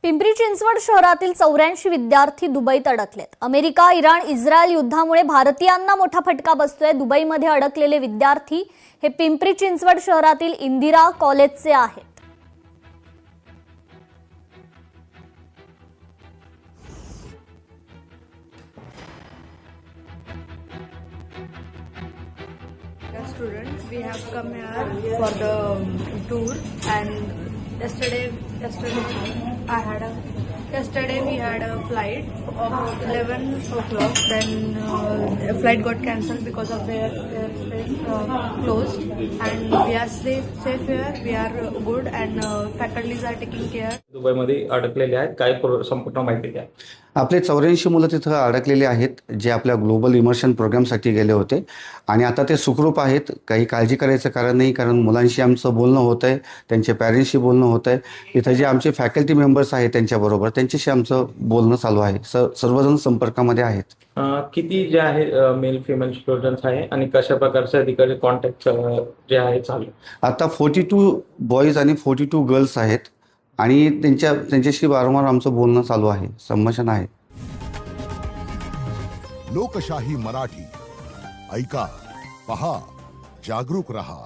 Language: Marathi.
पिंपरी चिंचवड शहरातील 84 विद्यार्थी दुबईत अडकलेत। अमेरिका, इराण, इस्रायल युद्धामुळे भारतीयांना मोठा फटका बसतोय। दुबईमध्ये अडकलेले विद्यार्थी हे पिंपरी चिंचवड शहरातील इंदिरा कॉलेजचे आहेत। Students, we have come here for the tour, and yesterday we had a flight of 11 o'clock. Then the flight got cancelled because of their closed, and we are safe here. We are good, and faculties are taking care. दुबईमध्ये अडकलेले आहेत, काय संपूर्ण माहिती द्या। आपले 84 मुलं तिथं अडकलेले आहेत जे आपल्या ग्लोबल इमर्शन प्रोग्रामसाठी गेले होते आणि आता ते सुखरूप आहेत। काही काळजी करायचं कारण नाही, कारण मुलांशी आमचं बोलणं होतं आहे, त्यांच्या पॅरेंट्सशी बोलणं होतं आहे। इथं जे आमचे फॅकल्टी मेंबर्स आहेत त्यांच्याबरोबर त्यांच्याशी आमचं बोलणं चालू आहे। सर्वजण संपर्कामध्ये आहेत। किती जे आहे मेल फिमेल स्टुडंट्स आहे आणि कशा प्रकारचे अधिकारी कॉन्टॅक्ट जे आहे चालू? आता 42 बॉईज आणि 42 गर्ल्स आहेत आणि त्यांच्याशी वारंवार आमचं बोलणं चालू आहे, संभाषण आहे। लोकशाही मराठी ऐका, पहा, जागरूक रहा।